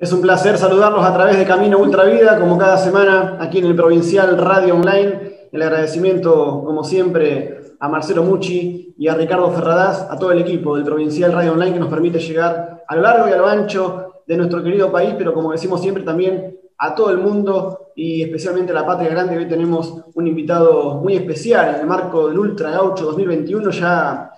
Es un placer saludarlos a través de Camino Ultra Vida, como cada semana aquí en el Provincial Radio Online. El agradecimiento, como siempre, a Marcelo Mucci y a Ricardo Ferradas, a todo el equipo del Provincial Radio Online que nos permite llegar a lo largo y a lo ancho de nuestro querido país, pero como decimos siempre también a todo el mundo y especialmente a la Patria Grande. Hoy tenemos un invitado muy especial en el marco del Ultra Gaucho 2021, ya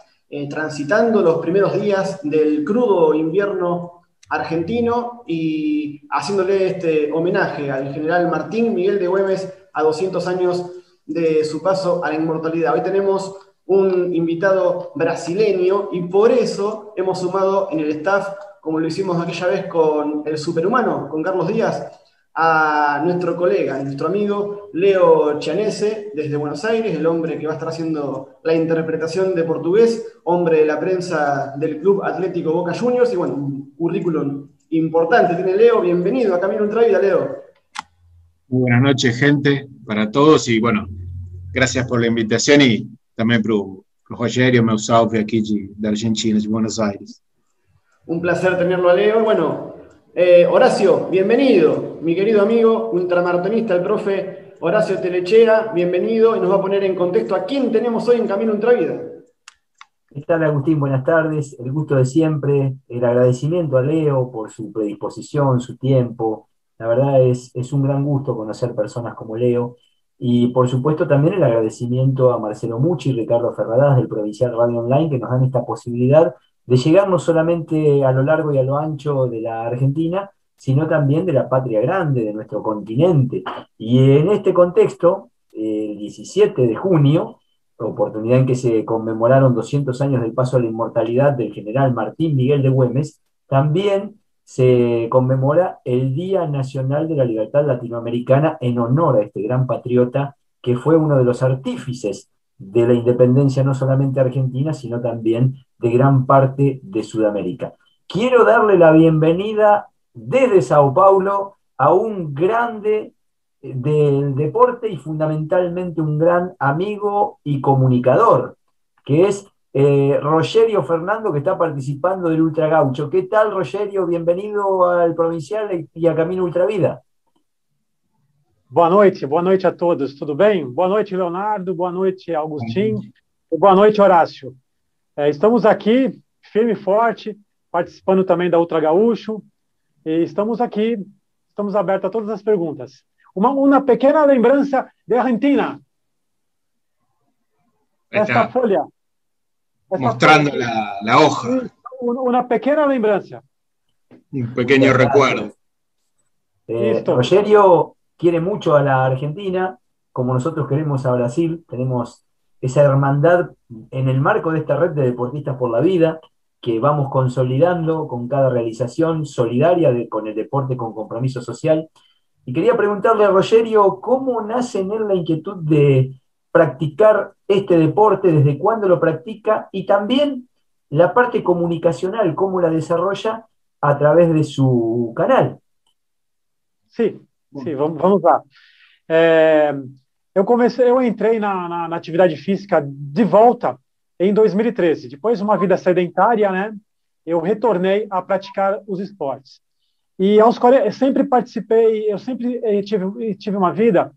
transitando los primeros días del crudo invierno argentino y haciéndole este homenaje al general Martín Miguel de Güemes a 200 años de su paso a la inmortalidad. Hoy tenemos un invitado brasileño y por eso hemos sumado en el staff, como lo hicimos aquella vez con el Superhumano, con Carlos Díaz, a nuestro colega, nuestro amigo Leo Chianese, desde Buenos Aires, el hombre que va a estar haciendo la interpretación de portugués, hombre de la prensa del Club Atlético Boca Juniors, y bueno, un currículum importante tiene Leo. Bienvenido a Camino Ultra Vida, Leo. Muy buenas noches, gente, para todos, y bueno, gracias por la invitación y também para o Rogério, meu salve aqui da Argentina, de Buenos Aires. Un placer tenerlo a Leo. Bueno, Horacio, bienvenido, mi querido amigo, ultramaratonista, el profe Horacio Telechea, bienvenido, y nos va a poner en contexto a quién tenemos hoy en Camino Ultra Vida. ¿Qué tal, Agustín? Buenas tardes, el gusto de siempre, el agradecimiento a Leo por su predisposición, su tiempo. La verdad es un gran gusto conocer personas como Leo, y por supuesto también el agradecimiento a Marcelo Mucci y Ricardo Ferradas del Provincial Radio Online, que nos dan esta posibilidad de llegar no solamente a lo largo y a lo ancho de la Argentina, sino también de la Patria Grande, de nuestro continente. Y en este contexto, el 17 de junio, oportunidad en que se conmemoraron 200 años del paso a la inmortalidad del general Martín Miguel de Güemes, también se conmemora el Día Nacional de la Libertad Latinoamericana en honor a este gran patriota que fue uno de los artífices de la independencia no solamente argentina, sino también de gran parte de Sudamérica. Quiero darle la bienvenida desde Sao Paulo a un grande del deporte y fundamentalmente un gran amigo y comunicador, que es Rogerio Fernando, que está participando del Ultra Gaucho. ¿Qué tal, Rogerio? Bienvenido al Provincial y a Camino Ultra Vida. Boa noite a todos, tudo bem? Boa noite, Leonardo, boa noite, Agustín, e boa noite, Horácio. Estamos aqui, firme e forte, participando também da Ultra Gaúcho, e estamos aqui, estamos abertos a todas as perguntas. Uma pequena lembrança de Argentina. Esta folha. Mostrando la hoja. Una pequeña lembranza. Un pequeño recuerdo. Rogerio quiere mucho a la Argentina, como nosotros queremos a Brasil. Tenemos esa hermandad en el marco de esta red de deportistas por la vida, que vamos consolidando con cada realización solidaria con el deporte con compromiso social. Y quería preguntarle a Rogerio, ¿cómo nace en él la inquietud de practicar este deporte? ¿Desde cuándo lo practica? Y también la parte comunicacional, ¿cómo la desarrolla a través de su canal? Sim, vamos lá. Eu entrei na atividade física de volta em 2013. Depois de uma vida sedentária, né, eu retornei a praticar os esportes. E aos 40, eu sempre participei, eu sempre tive uma vida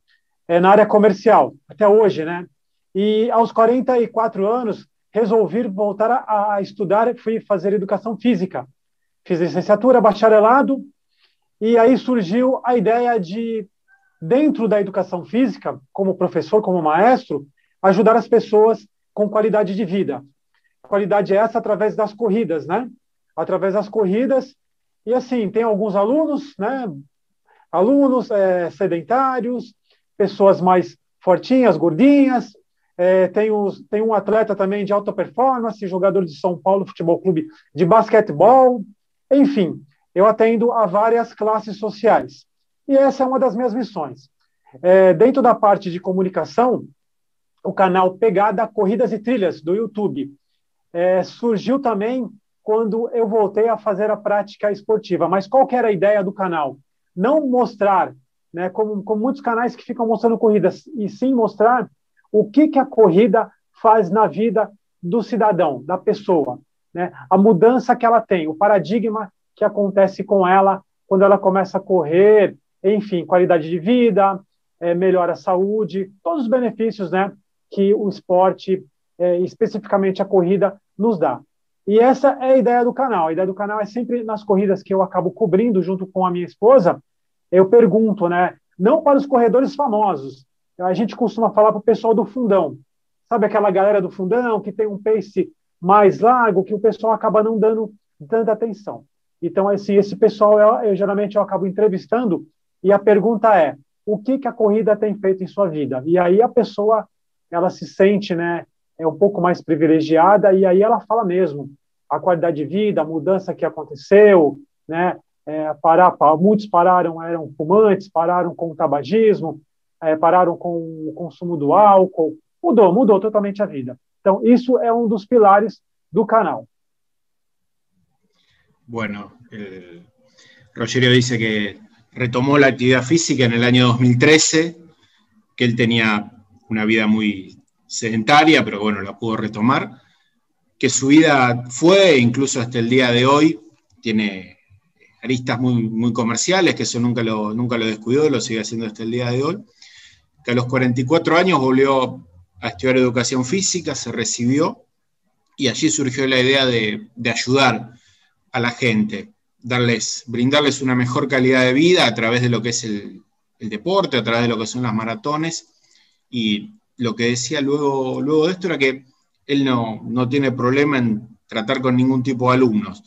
na área comercial, até hoje, né? E aos 44 anos, resolvi voltar a estudar, fui fazer educação física. Fiz licenciatura, bacharelado, e aí surgiu a ideia de, dentro da educação física, como professor, como maestro, ajudar as pessoas com qualidade de vida. Qualidade essa através das corridas, né? Através das corridas. E assim, tem alguns alunos, né? Alunos sedentários, pessoas mais fortinhas, gordinhas. Tem um atleta também de alta performance, jogador de São Paulo Futebol Clube de basquetebol. Enfim, eu atendo a várias classes sociais. E essa é uma das minhas missões. Dentro da parte de comunicação, o canal Pegada Corridas e Trilhas, do YouTube, surgiu também quando eu voltei a fazer a prática esportiva. Mas qual que era a ideia do canal? Não mostrar, né, como muitos canais que ficam mostrando corridas, e sim mostrar o que a corrida faz na vida do cidadão, da pessoa, né? A mudança que ela tem, o paradigma que acontece com ela quando ela começa a correr, enfim, qualidade de vida, melhora a saúde, todos os benefícios, né, que o esporte, especificamente a corrida, nos dá. E essa é a ideia do canal. A ideia do canal é sempre nas corridas que eu acabo cobrindo junto com a minha esposa, eu pergunto, né, não para os corredores famosos, a gente costuma falar para o pessoal do fundão, sabe aquela galera do fundão que tem um pace mais largo, que o pessoal acaba não dando tanta atenção. Então, assim, esse pessoal, geralmente eu acabo entrevistando, e a pergunta é, o que a corrida tem feito em sua vida? E aí a pessoa, ela se sente, né, um pouco mais privilegiada, e aí ela fala mesmo a qualidade de vida, a mudança que aconteceu, né, muitos pararam, eram fumantes, pararam com o tabagismo, pararam com o consumo do álcool, mudou totalmente a vida. Então, isso é um dos pilares do canal. Bueno, Rogerio dice que retomó la actividad física en el año 2013, que él tenía una vida muy sedentaria, pero bueno, la pudo retomar, que su vida fue, incluso hasta el día de hoy, tiene aristas muy comerciales, que eso nunca lo descuidó, lo sigue haciendo hasta el día de hoy, que a los 44 años volvió a estudiar educación física, se recibió, y allí surgió la idea de ayudar a la gente, brindarles una mejor calidad de vida a través de lo que es el deporte, a través de lo que son las maratones, y lo que decía luego de esto era que él no tiene problema en tratar con ningún tipo de alumnos,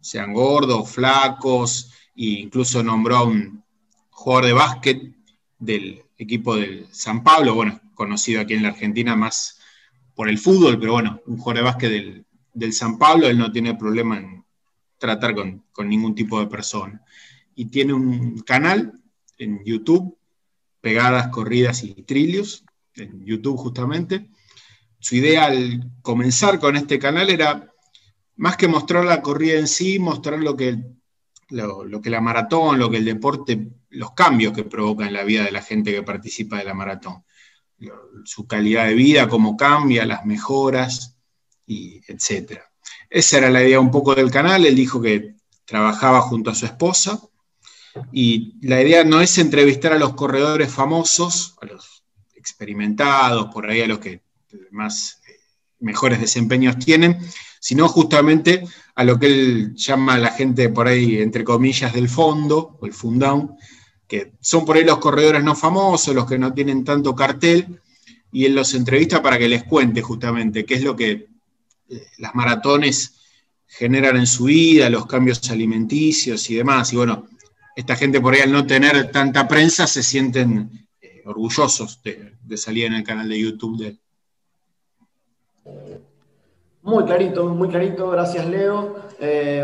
sean gordos, flacos, e incluso nombró a un jugador de básquet del equipo del San Pablo, bueno, conocido aquí en la Argentina más por el fútbol, pero bueno, un jugador de básquet del San Pablo, él no tiene problema en tratar con ningún tipo de persona. Y tiene un canal en YouTube, Pegadas, Corridas y Trillos, en YouTube justamente. Su idea al comenzar con este canal era, más que mostrar la corrida en sí, mostrar lo que la maratón, lo que el deporte, los cambios que provoca en la vida de la gente que participa de la maratón. Su calidad de vida, cómo cambia, las mejoras, y etcétera. Esa era la idea un poco del canal. Él dijo que trabajaba junto a su esposa, y la idea no es entrevistar a los corredores famosos, a los experimentados, por ahí a los que más mejores desempeños tienen, sino justamente a lo que él llama a la gente por ahí, entre comillas, del fondo, o el fundão, que son por ahí los corredores no famosos, los que no tienen tanto cartel, y él los entrevista para que les cuente justamente qué es lo que las maratones generan en su vida, los cambios alimenticios y demás. Y bueno, esta gente por ahí al no tener tanta prensa se sienten orgullosos de salir en el canal de YouTube de él. Muy clarito, gracias Leo.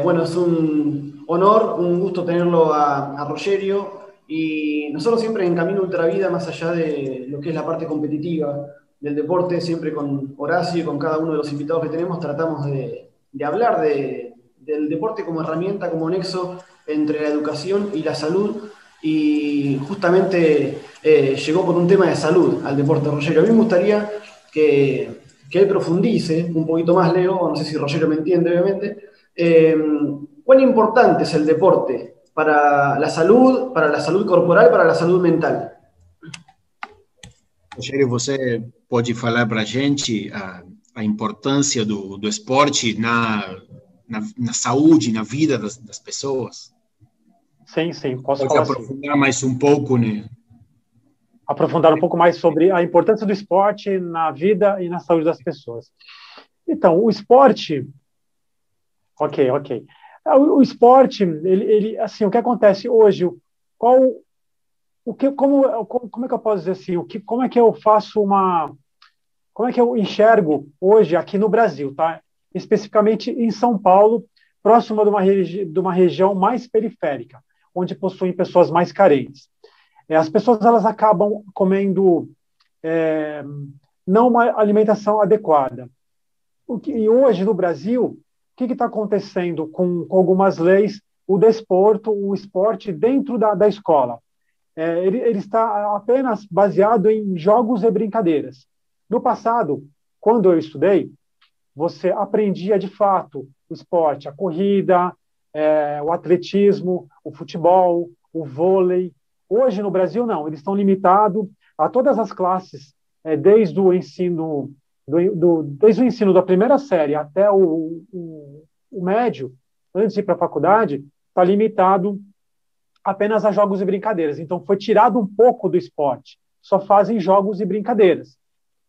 Bueno, es un honor, un gusto tenerlo a Rogerio, y nosotros siempre en Camino Ultravida, más allá de lo que es la parte competitiva del deporte, siempre con Horacio y con cada uno de los invitados que tenemos, tratamos de hablar del deporte como herramienta, como nexo entre la educación y la salud, y justamente llegó por un tema de salud al deporte Rogerio. A mí me gustaría que él profundice un poquito más, Leo, no sé si Rogerio me entiende, obviamente, cuán importante es el deporte para la salud corporal, para la salud mental. Rogério, você pode falar para a gente a importância do esporte na saúde, na vida das pessoas? Sim, posso pode falar aprofundar sim. mais um pouco, né? Aprofundar um pouco mais sobre a importância do esporte na vida e na saúde das pessoas. Então, o esporte... Ok. O esporte, ele assim, o que acontece hoje, como é que eu posso dizer assim, como é que eu faço como é que eu enxergo hoje aqui no Brasil, tá? Especificamente em São Paulo, próximo de uma região mais periférica, onde possuem pessoas mais carentes. As pessoas elas acabam comendo não uma alimentação adequada. E hoje no Brasil, o que está acontecendo com algumas leis? O desporto, o esporte dentro da escola. Ele está apenas baseado em jogos e brincadeiras. No passado, quando eu estudei, você aprendia de fato o esporte, a corrida, o atletismo, o futebol, o vôlei. Hoje, no Brasil, não. Eles estão limitados a todas as classes, desde o ensino desde o ensino da primeira série até o médio, antes de ir para a faculdade, está limitado apenas a jogos e brincadeiras. Então, foi tirado um pouco do esporte. Só fazem jogos e brincadeiras.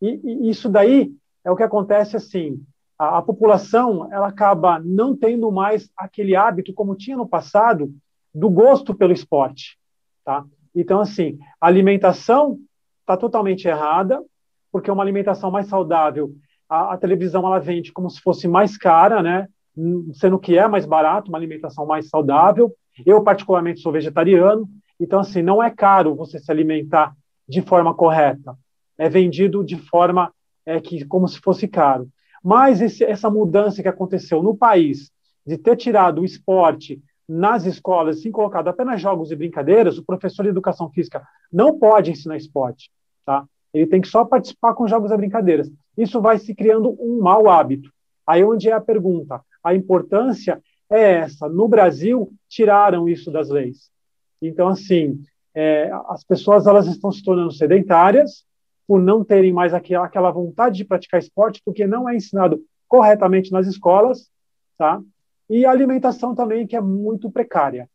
E isso daí é o que acontece assim, a população ela acaba não tendo mais aquele hábito, como tinha no passado, do gosto pelo esporte. Tá? Então, assim, a alimentação está totalmente errada, porque uma alimentação mais saudável, a televisão ela vende como se fosse mais cara, né? Sendo que é mais barato, uma alimentação mais saudável. Eu, particularmente, sou vegetariano, então, assim, não é caro você se alimentar de forma correta. É vendido de forma como se fosse caro. Mas essa mudança que aconteceu no país, de ter tirado o esporte nas escolas, assim, colocado apenas jogos e brincadeiras, o professor de educação física não pode ensinar esporte, tá? Ele tem que só participar com jogos e brincadeiras. Isso vai se criando um mau hábito. Aí onde é a pergunta? A importância é essa. No Brasil, tiraram isso das leis. Então, assim, as pessoas elas estão se tornando sedentárias por não terem mais aquela vontade de praticar esporte, porque não é ensinado corretamente nas escolas, tá? E a alimentação também, que é muito precária.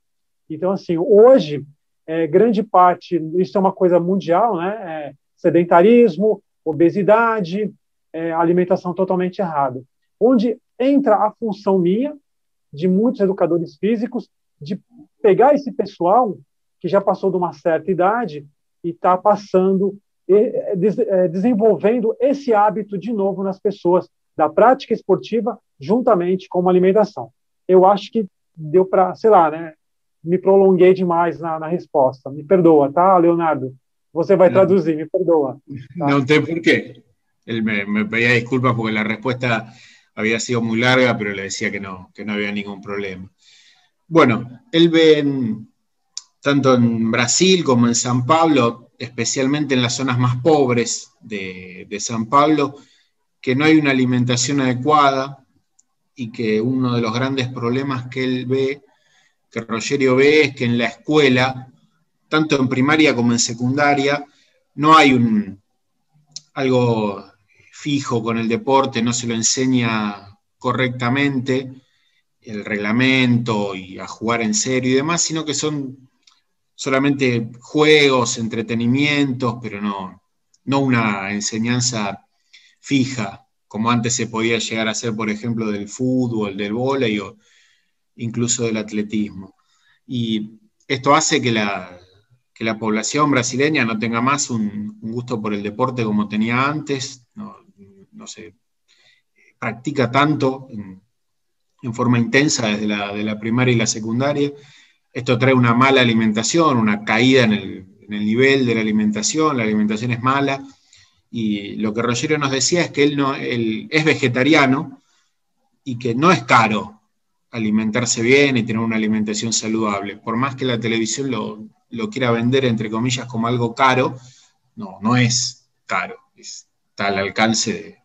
Então, assim, hoje, grande parte, isso é uma coisa mundial, né? Sedentarismo, obesidade, alimentação totalmente errada. Onde entra a função minha, de muitos educadores físicos, de pegar esse pessoal que já passou de uma certa idade e está passando, desenvolvendo esse hábito de novo nas pessoas, da prática esportiva, juntamente com uma alimentação. Eu acho que deu para, sei lá, né? Me prolonguei demais na resposta. Me perdoa, tá, Leonardo? Você vai traduzir, me perdoa. ¿Tá? No sé por qué. Él me pedía disculpas porque la respuesta había sido muy larga, pero le decía que no había ningún problema. Bueno, él ve tanto en Brasil como en San Pablo, especialmente en las zonas más pobres de San Pablo, que no hay una alimentación adecuada y que uno de los grandes problemas que él ve, que Rogerio ve, es que en la escuela, tanto en primaria como en secundaria, no hay algo fijo con el deporte, no se lo enseña correctamente el reglamento y a jugar en serio y demás, sino que son solamente juegos, entretenimientos, pero no una enseñanza fija, como antes se podía llegar a hacer, por ejemplo, del fútbol, del vóley o incluso del atletismo. Y esto hace que la población brasileña no tenga más un gusto por el deporte como tenía antes, no se practica tanto en forma intensa desde la primaria y la secundaria. Esto trae una mala alimentación, una caída en el nivel de la alimentación es mala, y lo que Rogerio nos decía es que él es vegetariano y que no es caro alimentarse bien y tener una alimentación saludable. Por más que la televisión lo quiera vender, entre comillas, como algo caro, no es caro, está al alcance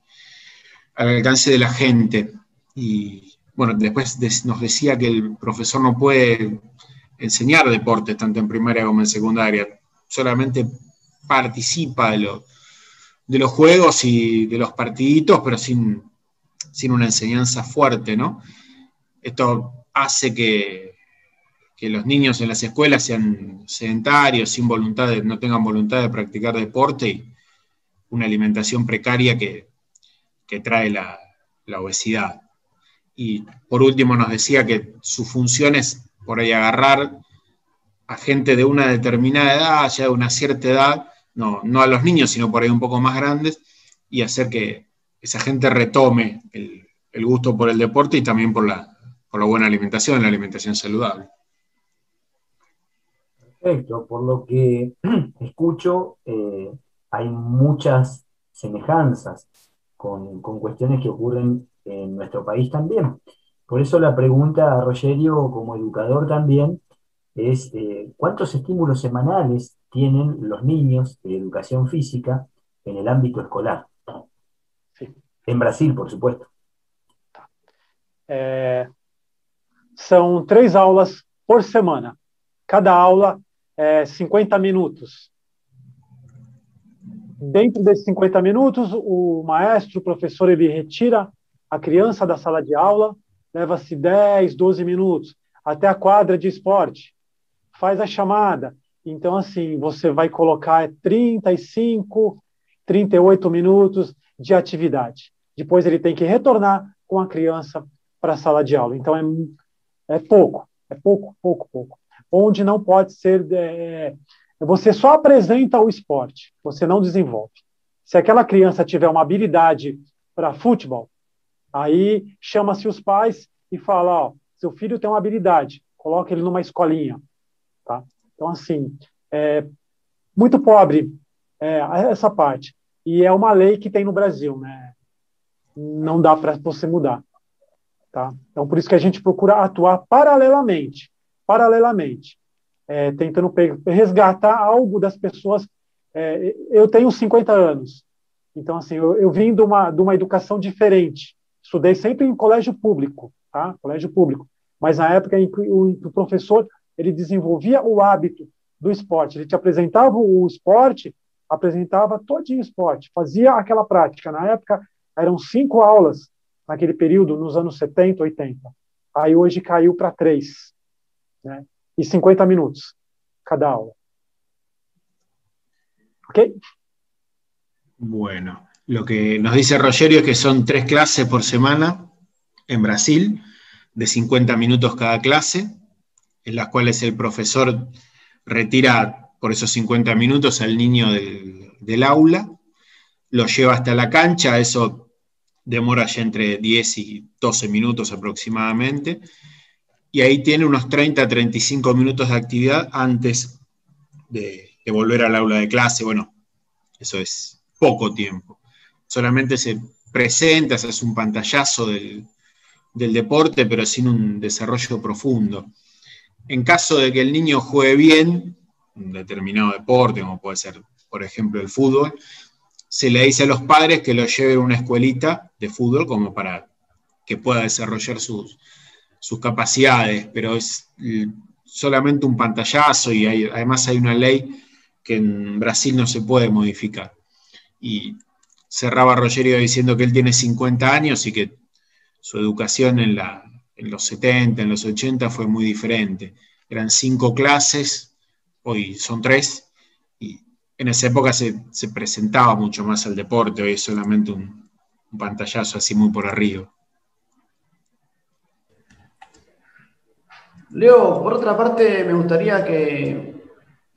de la gente. Y bueno, después nos decía que el profesor no puede enseñar deportes tanto en primaria como en secundaria, solamente participa de los juegos y de los partiditos, pero sin una enseñanza fuerte, ¿no? Esto hace que los niños en las escuelas sean sedentarios, no tengan voluntad de practicar deporte, y una alimentación precaria que trae la obesidad. Y por último nos decía que su función es por ahí agarrar a gente de una determinada edad, ya de una cierta edad, no a los niños, sino por ahí un poco más grandes, y hacer que esa gente retome el gusto por el deporte y también por la buena alimentación, la alimentación saludable. Perfecto, por lo que escucho, hay muchas semejanzas con cuestiones que ocurren en nuestro país también. Por eso la pregunta a Rogerio, como educador también, es ¿cuántos estímulos semanales tienen los niños de educación física en el ámbito escolar? Sí. En Brasil, por supuesto. São 3 aulas por semana. Cada aula é 50 minutos. Dentro desses 50 minutos, o maestro, o professor, ele retira a criança da sala de aula, leva-se 10, 12 minutos até a quadra de esporte, faz a chamada. Então, assim, você vai colocar 35, 38 minutos de atividade. Depois ele tem que retornar com a criança para a sala de aula. Então, é pouco, pouco. Onde não pode ser... você só apresenta o esporte, você não desenvolve. Se aquela criança tiver uma habilidade para futebol, aí chama-se os pais e fala, ó, seu filho tem uma habilidade, coloca ele numa escolinha. Tá? Então, assim, muito pobre essa parte. E é uma lei que tem no Brasil, né? Não dá para você mudar. Tá? Então, por isso que a gente procura atuar paralelamente, tentando resgatar algo das pessoas. Eu tenho 50 anos, então, assim, eu vim de uma educação diferente. Estudei sempre em colégio público, tá? Colégio público. Mas na época em que o professor ele desenvolvia o hábito do esporte, ele te apresentava o esporte, apresentava todinho o esporte, fazia aquela prática. Na época, eram 5 aulas, naquele período, nos anos 70, 80. Aí hoje caiu para 3, né? E 50 minutos cada aula. ¿Ok? Bueno, lo que nos dice Rogerio es que son 3 clases por semana en Brasil, de 50 minutos cada clase, en las cuales el profesor retira por esos 50 minutos al niño del aula, lo lleva hasta la cancha, eso demora ya entre 10 y 12 minutos aproximadamente, y ahí tiene unos 30 a 35 minutos de actividad antes de volver al aula de clase. Bueno, eso es poco tiempo. Solamente se presenta, se hace un pantallazo del deporte, pero sin un desarrollo profundo. En caso de que el niño juegue bien un determinado deporte, como puede ser, por ejemplo, el fútbol, se le dice a los padres que lo lleven a una escuelita de fútbol como para que pueda desarrollar sus capacidades, pero es solamente un pantallazo y además hay una ley que en Brasil no se puede modificar. Y cerraba Rogerio diciendo que él tiene 50 años y que su educación en los 70, en los 80 fue muy diferente. Eran 5 clases, hoy son 3, y en esa época se presentaba mucho más al deporte, hoy es solamente un pantallazo así muy por arriba. Leo, por otra parte, me gustaría que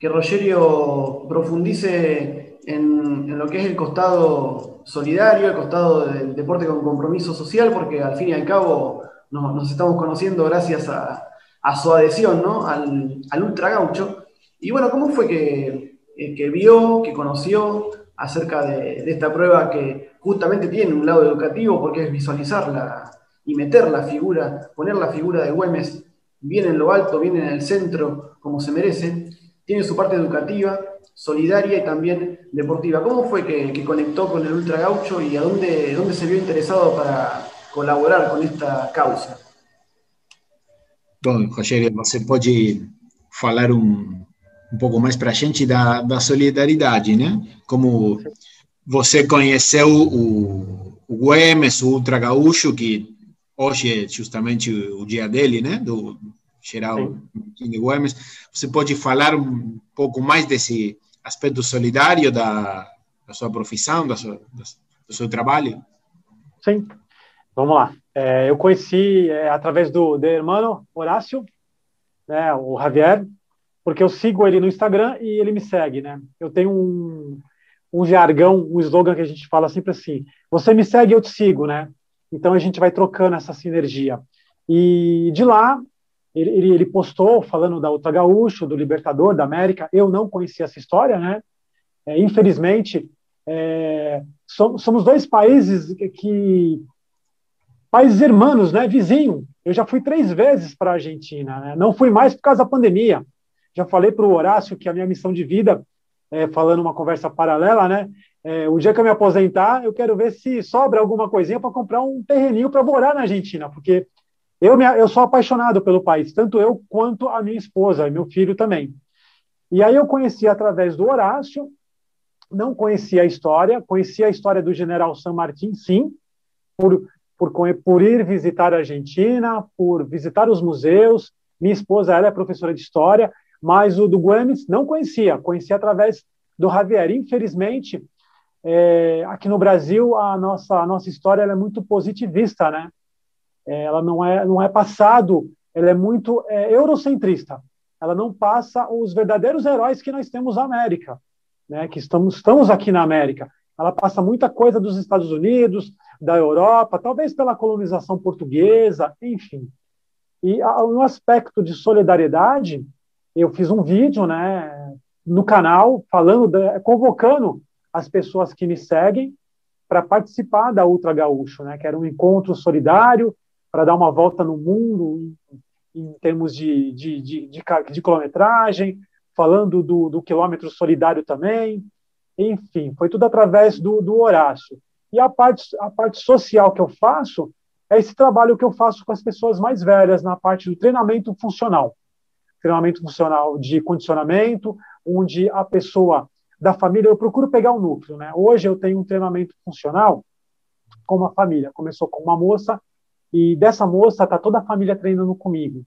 Rogerio profundice en lo que es el costado solidario, el costado del deporte con compromiso social, porque al fin y al cabo nos estamos conociendo gracias a su adhesión, ¿no? al Ultra Gaucho. Y bueno, ¿cómo fue que vio, que conoció acerca de esta prueba que justamente tiene un lado educativo, porque es visualizarla y meter la figura, poner la figura de Güemes bien en lo alto, bien en el centro, como se merece? Tiene su parte educativa, solidaria y también deportiva. ¿Cómo fue que conectó con el Ultra Gaucho y a dónde se vio interesado para colaborar con esta causa? Bom, Rogério, você pode falar um pouco mais para a gente da solidariedade, né? Como você conheceu o Güemes, o Ultra Gaúcho, que hoje é justamente o dia dele, né? Do Geral de Güemes. Você pode falar um pouco mais desse aspecto solidário da sua profissão, do seu trabalho? Sim, vamos lá. Eu conheci através do hermano Horácio, né, o Javier, porque eu sigo ele no Instagram e ele me segue, né? Eu tenho um jargão, um slogan que a gente fala sempre assim: você me segue, eu te sigo, né? Então a gente vai trocando essa sinergia. E de lá, ele postou falando da Ultra Gaúcho, do Libertador, da América. Eu não conhecia essa história, né? Infelizmente, somos 2 países países irmãos, né? Vizinho. Eu já fui 3 vezes para a Argentina, né? Não fui mais por causa da pandemia. Já falei para o Horácio que a minha missão de vida, falando uma conversa paralela, né? O dia que eu me aposentar, eu quero ver se sobra alguma coisinha para comprar um terreninho para morar na Argentina, porque Eu sou apaixonado pelo país, tanto eu quanto a minha esposa e meu filho também. E aí eu conheci através do Horácio, não conhecia a história do General San Martín, sim, por, por ir visitar a Argentina, por visitar os museus. Minha esposa, ela é professora de história, mas o do Güemes não conhecia através do Javier. Infelizmente, aqui no Brasil, a nossa história ela é muito positivista, né? Ela não é passado, ela é muito eurocentrista. Ela não passa os verdadeiros heróis que nós temos na América, né? Que estamos aqui na América. Ela passa muita coisa dos Estados Unidos, da Europa, talvez pela colonização portuguesa, enfim. E no aspecto de solidariedade, eu fiz um vídeo, né, no canal convocando as pessoas que me seguem para participar da Ultra Gaúcho, né, que era um encontro solidário para dar uma volta no mundo em termos de quilometragem, falando do quilômetro solidário também. Enfim, foi tudo através do Horácio. E a parte social que eu faço é esse trabalho que eu faço com as pessoas mais velhas na parte do treinamento funcional de condicionamento, onde a pessoa da família, eu procuro pegar o núcleo, né? Hoje eu tenho um treinamento funcional com uma família, começou com uma moça, e dessa moça está toda a família treinando comigo,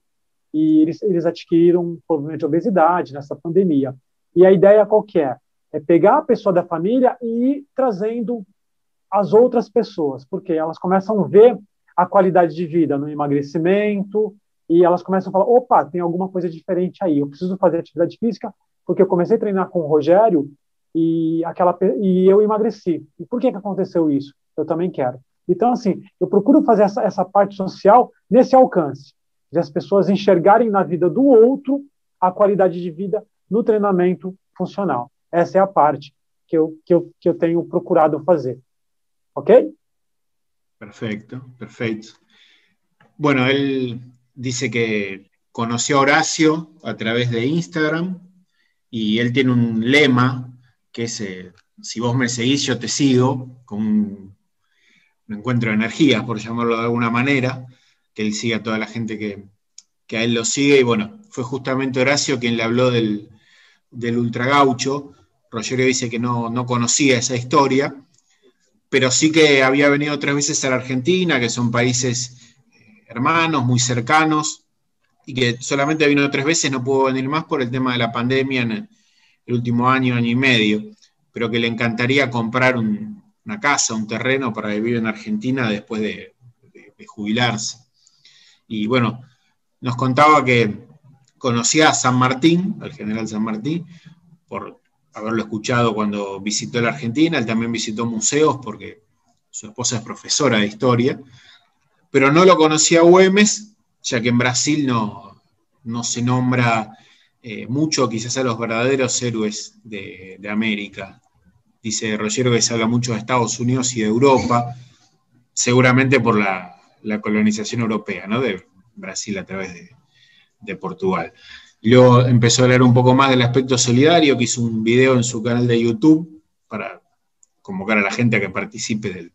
e eles adquiriram um problema de obesidade nessa pandemia, e a ideia qual que é? É pegar a pessoa da família e ir trazendo as outras pessoas, porque elas começam a ver a qualidade de vida no emagrecimento, e elas começam a falar, opa, tem alguma coisa diferente aí, eu preciso fazer atividade física, porque eu comecei a treinar com o Rogério, e eu emagreci. E por que aconteceu isso? Eu também quero. Então, assim, eu procuro fazer essa parte social nesse alcance, de as pessoas enxergarem na vida do outro a qualidade de vida no treinamento funcional. Essa é a parte que eu tenho procurado fazer. ¿Ok? Perfecto, perfecto. Bueno, él dice que conoció a Horacio a través de Instagram y él tiene un lema que es, si vos me seguís, yo te sigo, con un encuentro de energías, por llamarlo de alguna manera, que él siga a toda la gente que a él lo sigue. Y bueno, fue justamente Horacio quien le habló del Ultra Gaucho. Rogerio dice que no conocía esa historia, pero sí que había venido 3 veces a la Argentina, que son países hermanos, muy cercanos, y que solamente vino 3 veces, no pudo venir más por el tema de la pandemia en el último año y medio, pero que le encantaría comprar una casa, un terreno para vivir en Argentina después de jubilarse. Y bueno, nos contaba que conocía a San Martín, al general San Martín, por haberlo escuchado cuando visitó la Argentina. Él también visitó museos porque su esposa es profesora de historia, pero no lo conocía a Güemes, ya que en Brasil no se nombra mucho quizás a los verdaderos héroes de América. Dice Rogerio que se habla mucho de Estados Unidos y de Europa, seguramente por la colonización europea, ¿no? De Brasil a través de Portugal. Luego empezó a hablar un poco más del aspecto solidario, que hizo un video en su canal de YouTube para convocar a la gente a que participe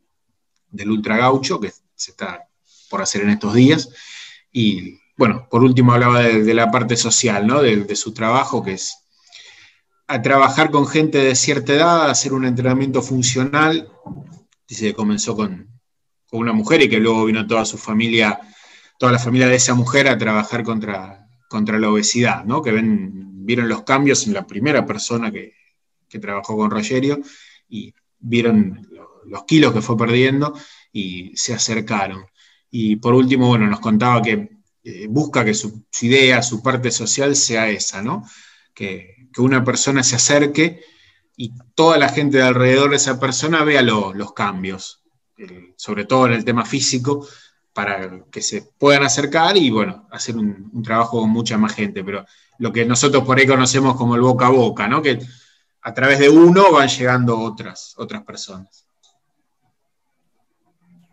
del Ultra Gaucho, que se está por hacer en estos días. Y bueno, por último hablaba de la parte social, ¿no? De su trabajo, que es a trabajar con gente de cierta edad, hacer un entrenamiento funcional. Dice que comenzó con una mujer y que luego vino toda la familia de esa mujer a trabajar contra la obesidad, ¿no? Que vieron los cambios en la primera persona que trabajó con Rogerio y vieron los kilos que fue perdiendo y se acercaron. Y por último, bueno, nos contaba que busca que su idea, su parte social sea esa, ¿no? Que una persona se acerque y toda la gente de alrededor de esa persona vea los cambios, sobre todo en el tema físico, para que se puedan acercar y, bueno, hacer un trabajo con mucha más gente. Pero lo que nosotros por ahí conocemos como el boca a boca, ¿no? Que a través de uno van llegando otras personas.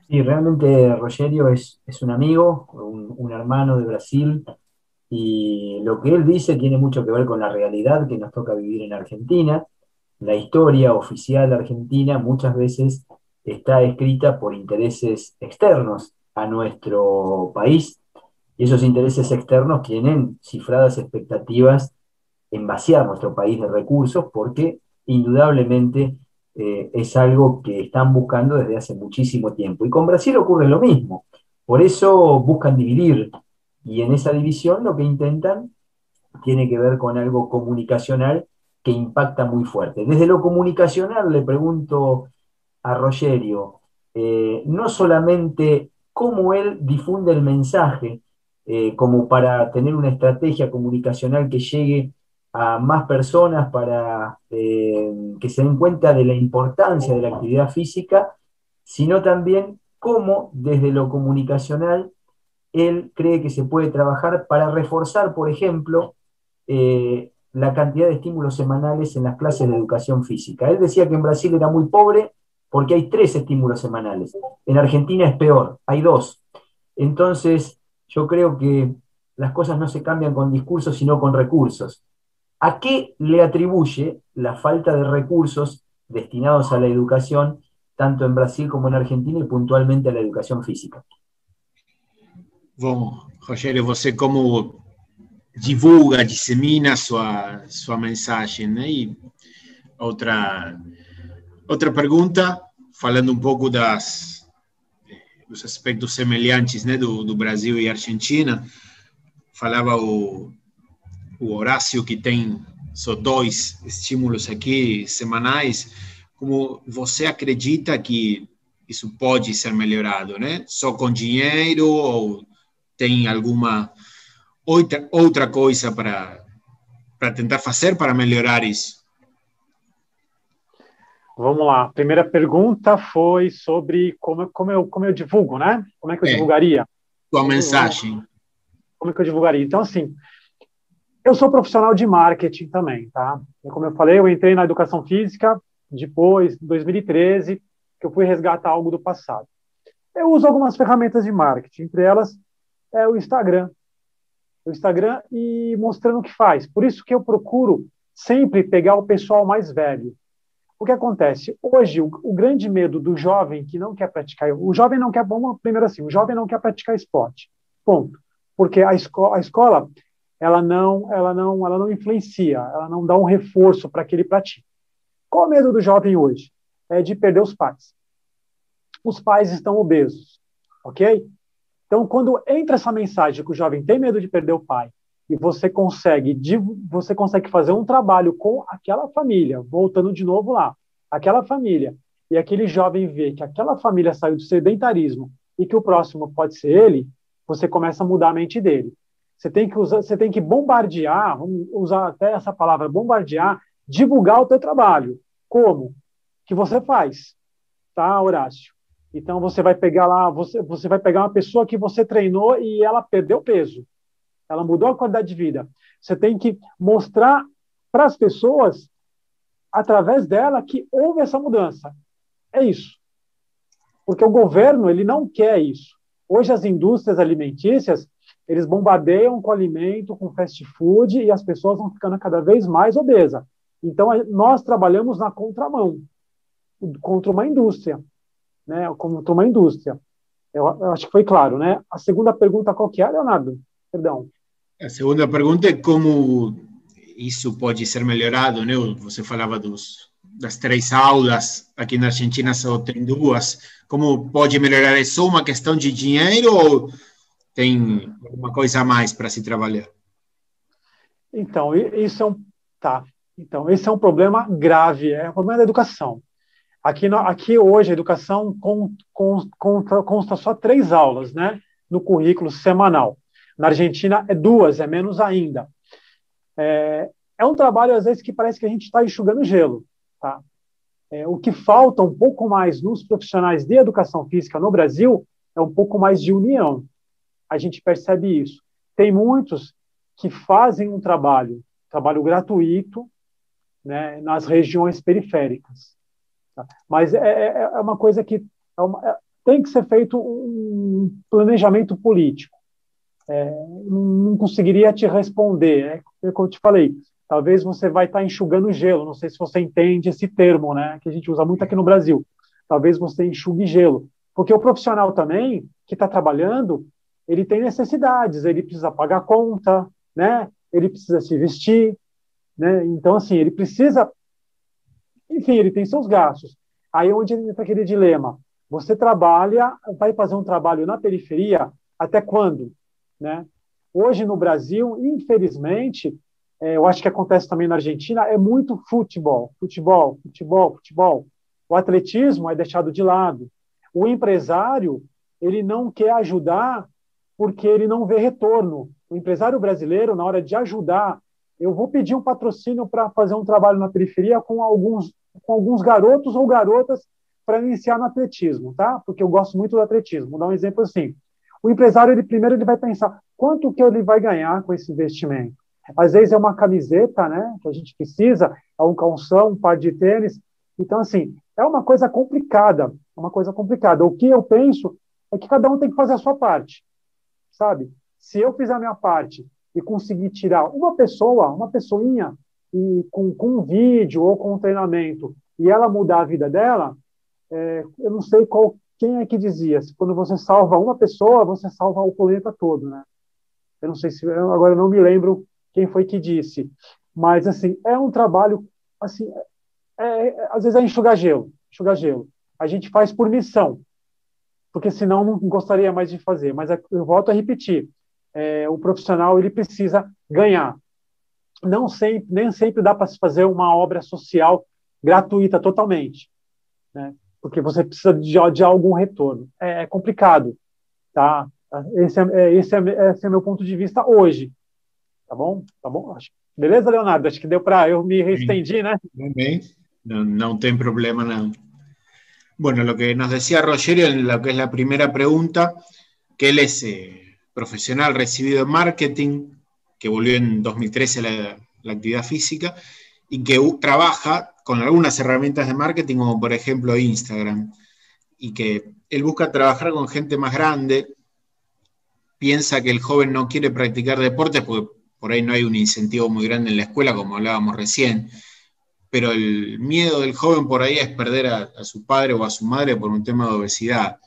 Sí, realmente Rogerio es un amigo, un hermano de Brasil, y lo que él dice tiene mucho que ver con la realidad que nos toca vivir en Argentina. La historia oficial argentina muchas veces está escrita por intereses externos a nuestro país, y esos intereses externos tienen cifradas expectativas en vaciar nuestro país de recursos, porque indudablemente es algo que están buscando desde hace muchísimo tiempo. Y con Brasil ocurre lo mismo. Por eso buscan dividir, y en esa división lo que intentan tiene que ver con algo comunicacional que impacta muy fuerte. Desde lo comunicacional le pregunto a Rogerio, no solamente cómo él difunde el mensaje, como para tener una estrategia comunicacional que llegue a más personas para que se den cuenta de la importancia de la actividad física, sino también cómo desde lo comunicacional él cree que se puede trabajar para reforzar, por ejemplo, la cantidad de estímulos semanales en las clases de educación física. Él decía que en Brasil era muy pobre porque hay 3 estímulos semanales. En Argentina es peor, hay 2. Entonces, yo creo que las cosas no se cambian con discursos, sino con recursos. ¿A qué le atribuye la falta de recursos destinados a la educación, tanto en Brasil como en Argentina, y puntualmente a la educación física? Bom, Rogério, você como divulga, dissemina sua mensagem, né? E outra pergunta, falando um pouco dos aspectos semelhantes, né, do Brasil e Argentina, falava o Horácio que tem só 2 estímulos aqui semanais. Como você acredita que isso pode ser melhorado, né? Só com dinheiro ou tem alguma outra coisa para tentar fazer para melhorar isso? Vamos lá. A primeira pergunta foi sobre como eu divulgo, né? Como é que eu divulgaria? Sua mensagem. Como é que eu divulgaria? Então, assim, eu sou profissional de marketing também, tá? Como eu falei, eu entrei na educação física depois, em 2013, que eu fui resgatar algo do passado. Eu uso algumas ferramentas de marketing, entre elas é o Instagram. O Instagram e mostrando o que faz. Por isso que eu procuro sempre pegar o pessoal mais velho. O que acontece? Hoje, o grande medo do jovem que não quer praticar... O jovem não quer... Vamos primeiro assim, o jovem não quer praticar esporte. Ponto. Porque a escola ela não influencia, ela não dá um reforço para que ele pratique. Qual o medo do jovem hoje? É de perder os pais. Os pais estão obesos, ok? Então, quando entra essa mensagem que o jovem tem medo de perder o pai, e você consegue fazer um trabalho com aquela família, voltando de novo lá, aquela família, e aquele jovem vê que aquela família saiu do sedentarismo e que o próximo pode ser ele, você começa a mudar a mente dele. Você tem que bombardear, vamos usar até essa palavra, bombardear, divulgar o teu trabalho. Como? Que você faz, tá, Horácio? Então você vai pegar lá, você vai pegar uma pessoa que você treinou e ela perdeu peso. Ela mudou a qualidade de vida. Você tem que mostrar para as pessoas, através dela, que houve essa mudança. É isso. Porque o governo, ele não quer isso. Hoje as indústrias alimentícias, eles bombardeiam com alimento, com fast food, e as pessoas vão ficando cada vez mais obesas. Então, nós trabalhamos na contramão, contra uma indústria. Né? Contra uma indústria. Eu acho que foi claro, né? A segunda pergunta qual que é, Leonardo? Perdão. A segunda pergunta é como isso pode ser melhorado, né? Você falava das 3 aulas, aqui na Argentina só tem 2. Como pode melhorar? É só uma questão de dinheiro ou tem alguma coisa a mais para se trabalhar? Então, esse é um problema grave, é um problema da educação. Aqui hoje a educação consta só 3 aulas, né, no currículo semanal. Na Argentina é 2, é menos ainda. É um trabalho, às vezes, que parece que a gente está enxugando gelo. Tá? O que falta um pouco mais nos profissionais de educação física no Brasil é um pouco mais de união. A gente percebe isso. Tem muitos que fazem um trabalho gratuito, né, nas regiões periféricas. Tá? Mas é uma coisa que tem que ser feito um planejamento político. Não conseguiria te responder, é como eu te falei, talvez você vai estar enxugando gelo, não sei se você entende esse termo, né, que a gente usa muito aqui no Brasil, talvez você enxugue gelo, porque o profissional também, que está trabalhando, ele tem necessidades, ele precisa pagar conta, né? Ele precisa se vestir, né? Então, assim, ele precisa... Enfim, ele tem seus gastos. Aí é onde entra aquele dilema. Você trabalha, vai fazer um trabalho na periferia até quando? Né? Hoje no Brasil, infelizmente, eu acho que acontece também na Argentina, é muito futebol, futebol, futebol, futebol. O atletismo é deixado de lado. O empresário, ele não quer ajudar porque ele não vê retorno. O empresário brasileiro, na hora de ajudar, eu vou pedir um patrocínio para fazer um trabalho na periferia com alguns garotos ou garotas para iniciar no atletismo, tá? Porque eu gosto muito do atletismo. Vou dar um exemplo assim. O empresário, ele vai pensar quanto que ele vai ganhar com esse investimento. Às vezes é uma camiseta, né, que a gente precisa, é um calção, um par de tênis. Então, assim, é uma coisa complicada, O que eu penso é que cada um tem que fazer a sua parte, sabe? Se eu fizer a minha parte e conseguir tirar uma pessoinha, e com um vídeo ou com um treinamento, e ela mudar a vida dela, eu não sei quem é que dizia, se quando você salva uma pessoa, você salva o planeta todo, né? Eu não sei se, agora eu não me lembro quem foi que disse, mas, assim, é um trabalho, assim, às vezes é enxugar gelo. A gente faz por missão, porque senão não gostaria mais de fazer, mas eu volto a repetir, o profissional, ele precisa ganhar. Nem sempre dá para se fazer uma obra social gratuita totalmente, né? Porque você precisa de algum retorno. É complicado, tá? Esse é meu ponto de vista hoje. Tá bom? Tá bom? Beleza, Leonardo? Acho que deu para... Eu me estendi, né? Bien. No tem problema, no. Bueno, lo que nos decía Rogerio en lo que es la primera pregunta, que él es profesional recibido en marketing, que volvió en 2013 a la actividad física y que trabaja con algunas herramientas de marketing, como por ejemplo Instagram, y que él busca trabajar con gente más grande, piensa que el joven no quiere practicar deportes porque por ahí no hay un incentivo muy grande en la escuela, como hablábamos recién, pero el miedo del joven por ahí es perder a su padre o a su madre por un tema de obesidad.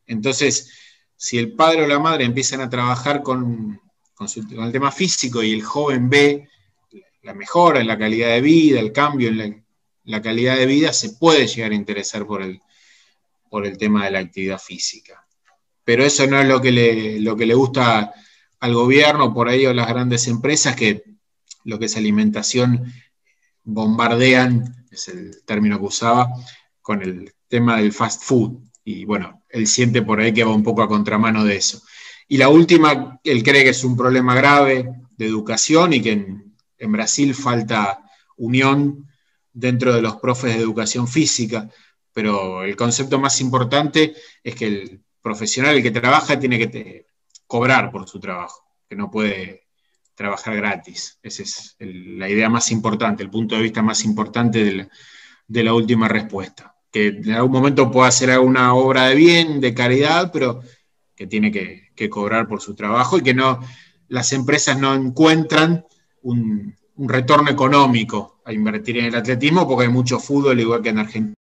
Entonces, si el padre o la madre empiezan a trabajar con el tema físico y el joven ve la mejora en la calidad de vida, el cambio en la calidad de vida, se puede llegar a interesar por el tema de la actividad física. Pero eso no es lo que le gusta al gobierno, por ahí, o las grandes empresas, que lo que es alimentación bombardean, es el término que usaba, con el tema del fast food. Y bueno, él siente por ahí que va un poco a contramano de eso. Y la última, él cree que es un problema grave de educación y que en Brasil falta unión dentro de los profes de educación física, pero el concepto más importante es que el profesional, el que trabaja, tiene que cobrar por su trabajo, que no puede trabajar gratis. Esa es la idea más importante, el punto de vista más importante de la última respuesta. Que en algún momento pueda hacer alguna obra de bien, de caridad, pero que tiene que cobrar por su trabajo y que las empresas no encuentran un retorno económico a invertir en el atletismo porque hay mucho fútbol, igual que en Argentina.